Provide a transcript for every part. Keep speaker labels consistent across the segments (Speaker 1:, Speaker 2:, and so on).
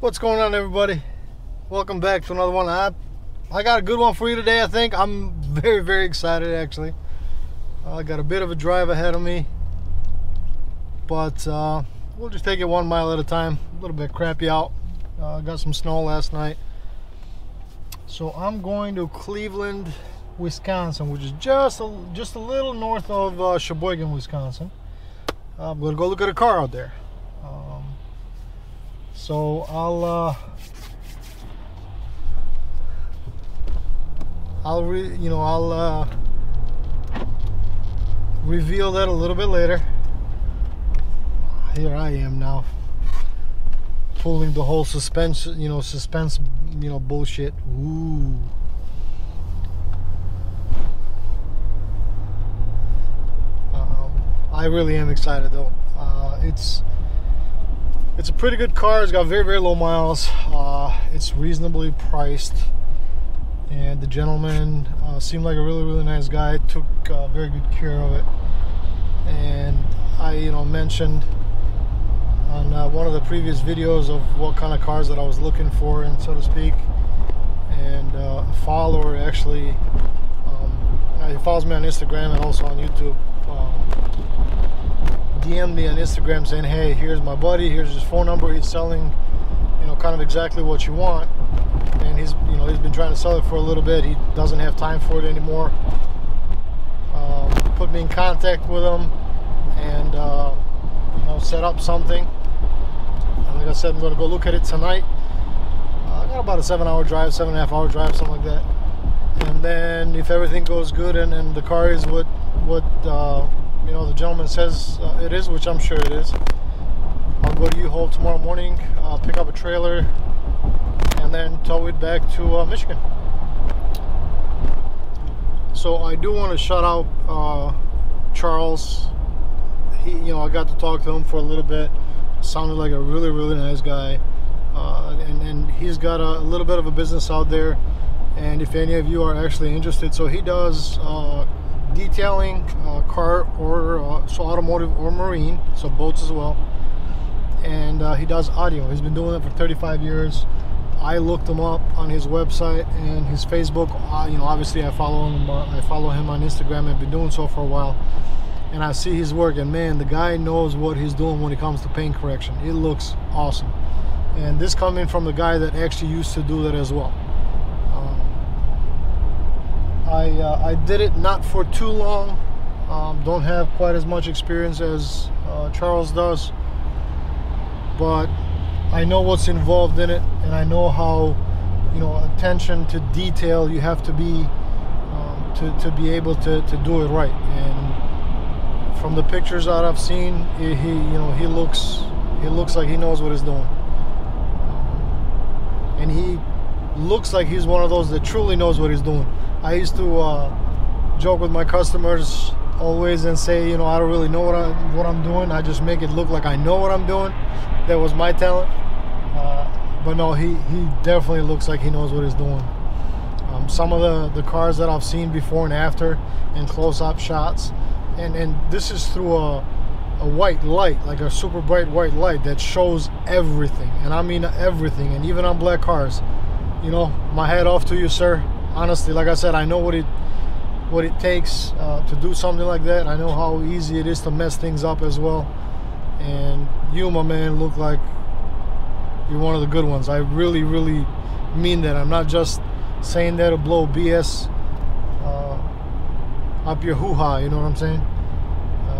Speaker 1: What's going on, everybody? Welcome back to another one. I got a good one for you today. I think I'm very excited, actually. I got a bit of a drive ahead of me, but we'll just take it 1 mile at a time. A little bit crappy out. Got some snow last night, so I'm going to Cleveland, Wisconsin, which is just a little north of Sheboygan, Wisconsin. I'm gonna go look at a car out there. So I'll reveal that a little bit later. Here I am now, pulling the whole suspense bullshit. Ooh. I really am excited though. It's a pretty good car. It's got very low miles. It's reasonably priced, and the gentleman seemed like a really nice guy. Took very good care of it. And I mentioned on one of the previous videos of what kind of cars that I was looking for, and so to speak. And a follower actually, he follows me on Instagram and also on YouTube. DM'd me on Instagram saying, hey, here's my buddy, here's his phone number, he's selling kind of exactly what you want, and he's been trying to sell it for a little bit. He doesn't have time for it anymore. Put me in contact with him and set up something. And like I said, I'm going to go look at it tonight. I got about a 7-hour drive, 7.5-hour drive, something like that. And then if everything goes good and the car is what the gentleman says it is, which I'm sure it is, I'll go to U-Haul tomorrow morning, pick up a trailer, and then tow it back to Michigan. So I do want to shout out Charles. I got to talk to him for a little bit. Sounded like a really nice guy, and he's got a little bit of a business out there. And if any of you are actually interested, so he does detailing, car or so automotive or marine, so boats as well. And he does audio. He's been doing it for 35 years. I looked him up on his website and his Facebook. Obviously I follow him on Instagram. I've been doing so for a while, and I see his work, and man, the guy knows what he's doing when it comes to paint correction. It looks awesome. And this coming from the guy that actually used to do that as well. I did it not for too long. Don't have quite as much experience as Charles does, but I know what's involved in it, and I know how attention to detail you have to be to be able to do it right. And from the pictures that I've seen, he looks like he knows what he's doing, and he looks like he's one of those that truly knows what he's doing. I used to joke with my customers always and say, I don't really know what I'm doing. I just make it look like I know what I'm doing. That was my talent. But no, he definitely looks like he knows what he's doing. Some of the cars that I've seen before and after, and close-up shots, and this is through a white light, like a super bright white light that shows everything, and I mean everything, and even on black cars. My hat off to you, sir. Honestly, like I said, I know what it takes to do something like that. I know how easy it is to mess things up as well. And you, my man, look like you're one of the good ones. I really mean that. I'm not just saying that to blow BS up your hoo-ha, you know what I'm saying?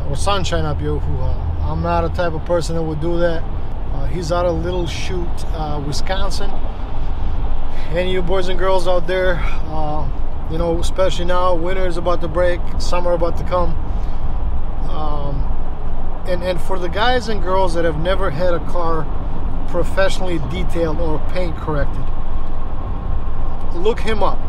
Speaker 1: Or sunshine up your hoo-ha. I'm not a type of person that would do that. He's out of Little Chute, Wisconsin. Any of you boys and girls out there, especially now, winter is about to break, summer about to come, and for the guys and girls that have never had a car professionally detailed or paint corrected, look him up.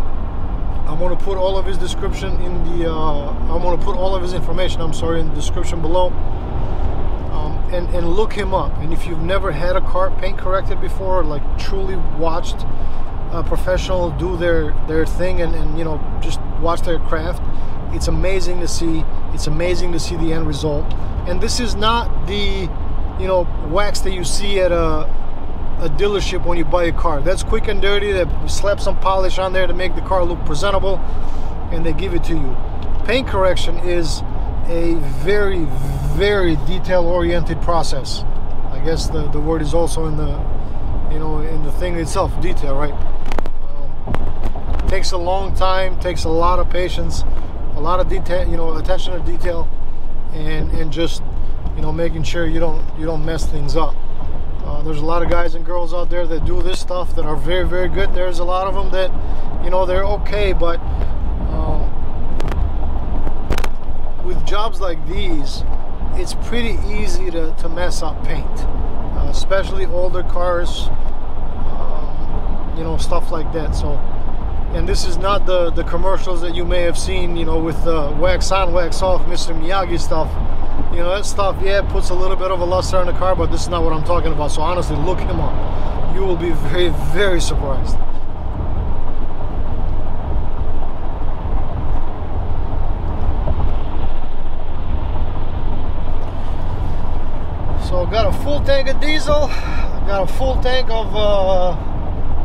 Speaker 1: I'm going to put all of his description in the I'm going to put all of his information, in the description below, and look him up. And if you've never had a car paint corrected before, like truly watched a professional do their thing and just watch their craft, it's amazing to see. It's amazing to see the end result. And this is not the wax that you see at a a dealership when you buy a car. That's quick and dirty. They slap some polish on there to make the car look presentable, and they give it to you. Paint correction is a very, very detail-oriented process. I guess the word is also in the, you know, in the thing itself, detail, right? Takes a long time, takes a lot of patience, a lot of detail, you know, attention to detail, and just, you know, making sure you don't mess things up. There's a lot of guys and girls out there that do this stuff that are very, very good. There's a lot of them that, you know, they're okay, but with jobs like these, it's pretty easy to mess up paint, especially older cars, you know, stuff like that. So, and this is not the commercials that you may have seen, you know, with wax on, wax off, Mr. Miyagi stuff. You know, that stuff, yeah, puts a little bit of a luster on the car, but this is not what I'm talking about. So honestly, look him up. You will be very, very surprised. So got a full tank of diesel, got a full tank of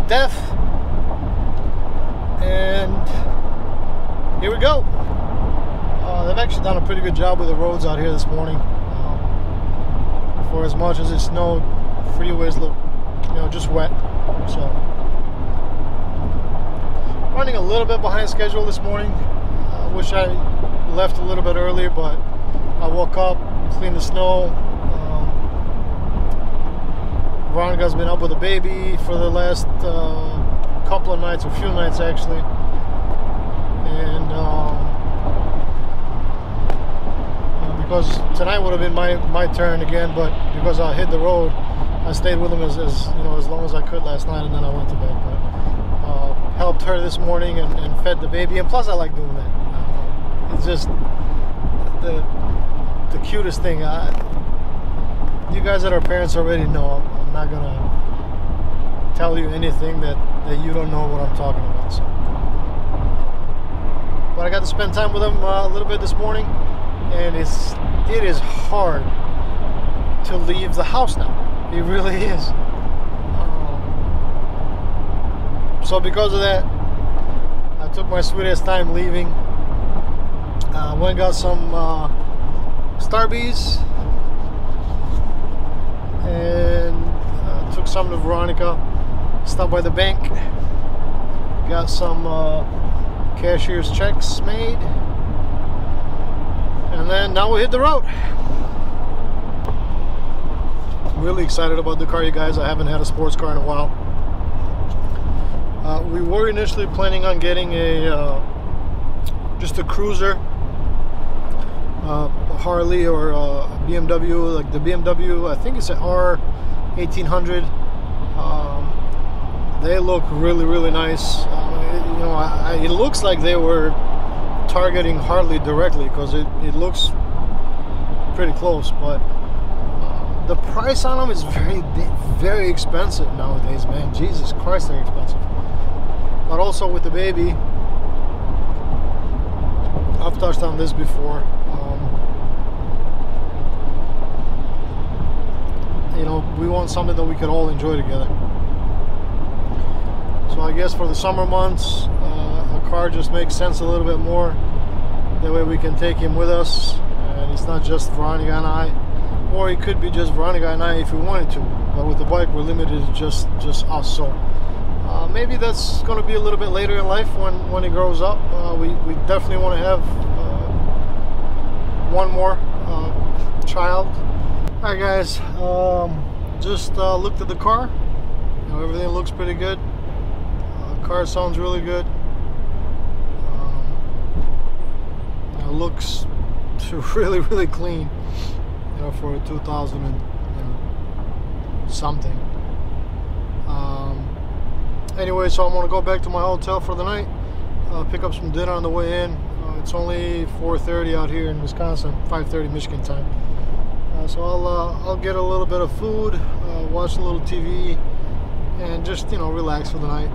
Speaker 1: DEF, and here we go. They've actually done a pretty good job with the roads out here this morning. For as much as it snowed, freeways look, you know, just wet. So running a little bit behind schedule this morning. I wish I left a little bit earlier, but I woke up, cleaned the snow. Veronica's been up with a baby for the last couple of nights, a few nights actually, and because tonight would have been my turn again, but because I hit the road, I stayed with him as you know, as long as I could last night, and then I went to bed. But helped her this morning and fed the baby, and plus I like doing that. It's just the cutest thing. You guys that are parents already know I'm not gonna tell you anything that you don't know what I'm talking about. So. But I got to spend time with them a little bit this morning, and it is hard to leave the house now. It really is. So because of that, I took my sweetest time leaving. Went and got some Starbies, and took some to Veronica. Stopped by the bank, got some cashier's checks made, and then now we hit the road. Really excited about the car, you guys. I haven't had a sports car in a while. We were initially planning on getting just a cruiser, a Harley or a BMW, like the BMW, I think it's an R1800. They look really, really nice. You know, it looks like they were targeting Harley directly, because it looks pretty close, but the price on them is very, very expensive nowadays, man. Jesus Christ, they're expensive. But also with the baby, I've touched on this before. You know, we want something that we could all enjoy together. So I guess for the summer months, a car just makes sense a little bit more. That way we can take him with us, and it's not just Veronica and I, or it could be just Veronica and I if we wanted to. But with the bike, we're limited to just us. So maybe that's going to be a little bit later in life when he grows up. We definitely want to have one more child. All right, guys. Just looked at the car. You know, everything looks pretty good. Car sounds really good. It looks really, really clean, you know, for a 2000 and something. Anyway, so I'm gonna go back to my hotel for the night, pick up some dinner on the way in. It's only 4:30 out here in Wisconsin, 5:30 Michigan time. So I'll get a little bit of food, watch a little TV, and just, you know, relax for the night.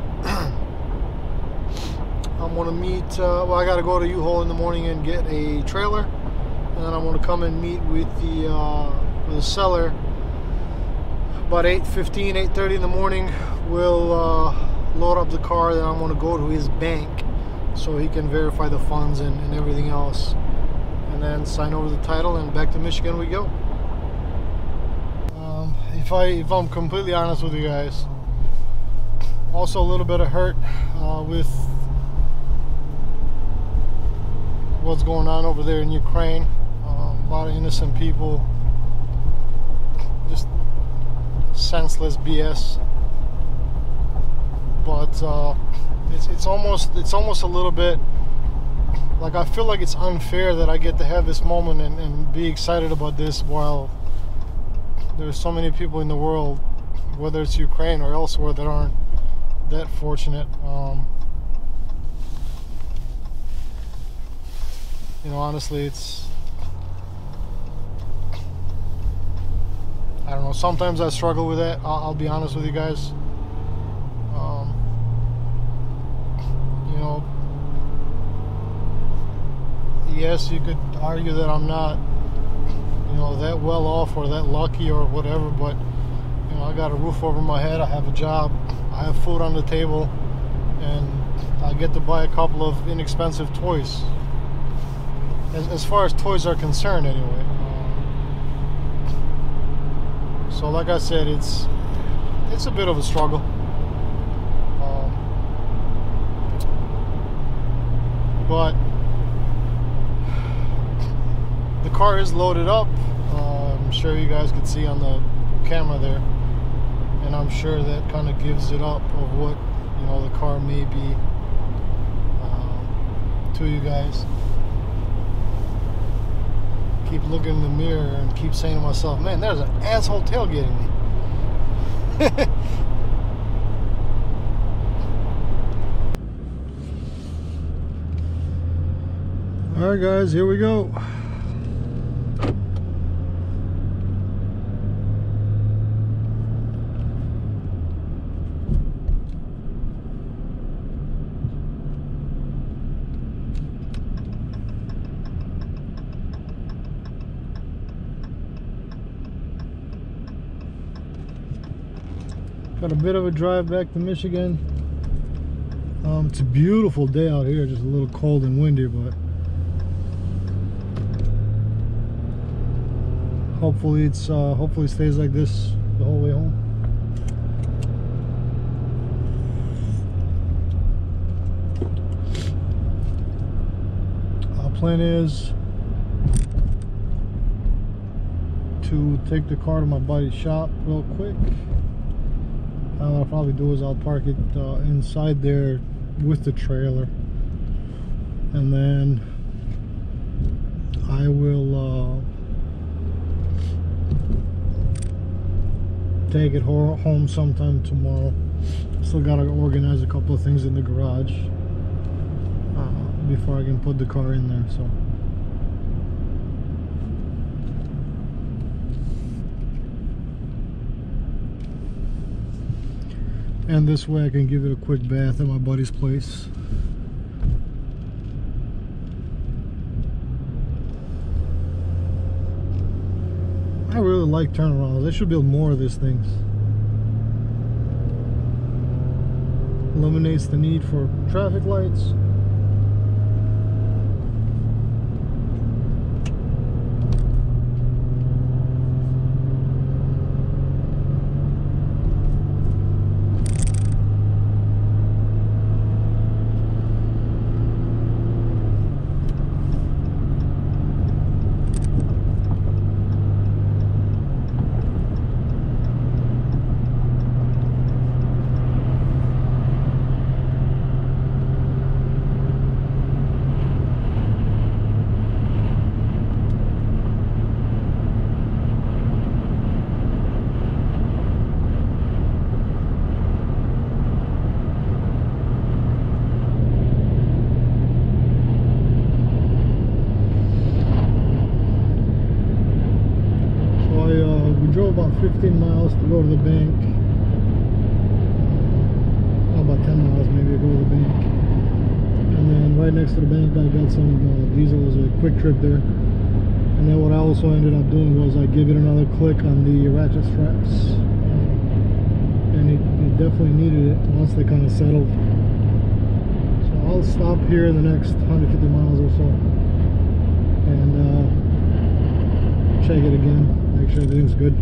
Speaker 1: I'm gonna meet, well, I gotta go to U-Haul in the morning and get a trailer, and then I'm gonna come and meet with the seller about 8:15, 8:30 in the morning, we'll load up the car that I'm going to go to his bank so he can verify the funds and everything else, and then sign over the title, and back to Michigan we go. If I'm completely honest with you guys, also a little bit of hurt with what's going on over there in Ukraine. A lot of innocent people, just senseless BS. But it's almost a little bit like, I feel like it's unfair that I get to have this moment and be excited about this while there's so many people in the world, whether it's Ukraine or elsewhere, that aren't that fortunate. You know, honestly, I don't know, sometimes I struggle with that. I'll be honest with you guys. You know, yes, you could argue that I'm not, you know, that well off or that lucky or whatever, but you know, I got a roof over my head, I have a job, I have food on the table, and I get to buy a couple of inexpensive toys. As far as toys are concerned, anyway. So, like I said, it's a bit of a struggle. But the car is loaded up. I'm sure you guys can see on the camera there, and I'm sure that kind of gives it up of what, you know, the car may be to you guys. Keep looking in the mirror and keep saying to myself, man, there's an asshole tailgating me. Alright guys, here we go. Got a bit of a drive back to Michigan. It's a beautiful day out here, just a little cold and windy, but hopefully it stays like this the whole way home. Our plan is to take the car to my buddy's shop real quick. What I'll probably do is I'll park it inside there with the trailer, and then I will take it home sometime tomorrow. Still gotta organize a couple of things in the garage before I can put the car in there. So and this way I can give it a quick bath at my buddy's place. I really like turnarounds. They should build more of these things. Eliminates the need for traffic lights. Drove about 15 miles to go to the bank. About 10 miles maybe to go to the bank. And then right next to the bank I got some diesel. It was a quick trip there. And then what I also ended up doing was I gave it another click on the ratchet straps. and it definitely needed it once they kind of settled. So I'll stop here in the next 150 miles or so and check it again, make sure everything's good.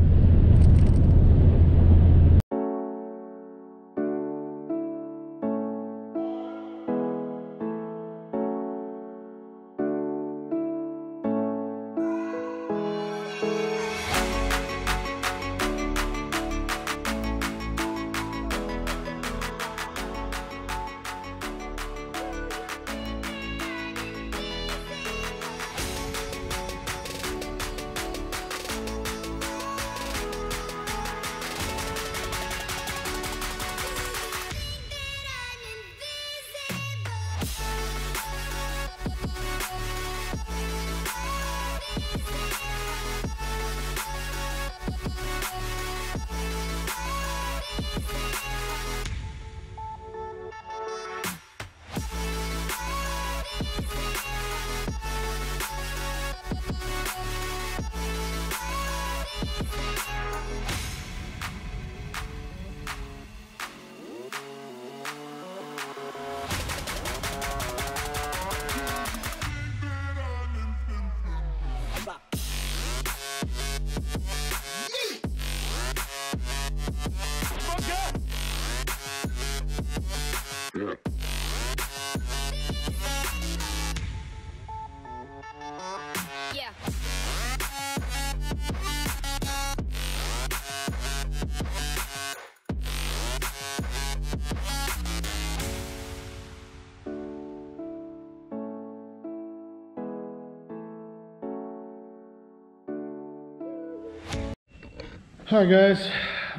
Speaker 1: Alright guys,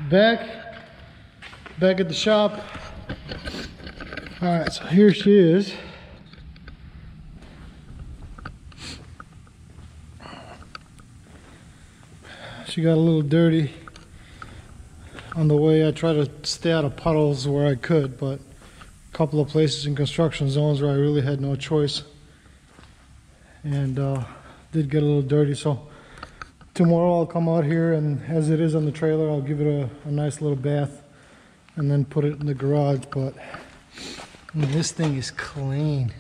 Speaker 1: back at the shop. Alright, so here she is. She got a little dirty on the way. I tried to stay out of puddles where I could, but a couple of places in construction zones where I really had no choice, and did get a little dirty. So tomorrow I'll come out here, and as it is on the trailer, I'll give it a nice little bath and then put it in the garage. But I mean, this thing is clean.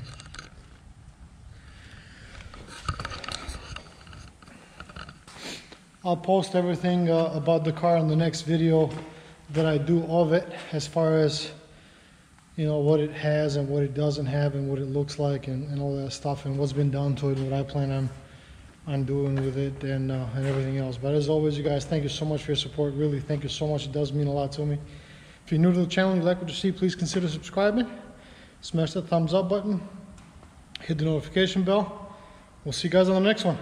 Speaker 1: I'll post everything about the car in the next video that I do of it, as far as, you know, what it has and what it doesn't have and what it looks like and all that stuff, and what's been done to it and what I plan on doing with it and everything else. But as always, you guys, thank you so much for your support. Really, thank you so much. It does mean a lot to me. If you're new to the channel and you like what you see, please consider subscribing. Smash that thumbs up button. Hit the notification bell. We'll see you guys on the next one.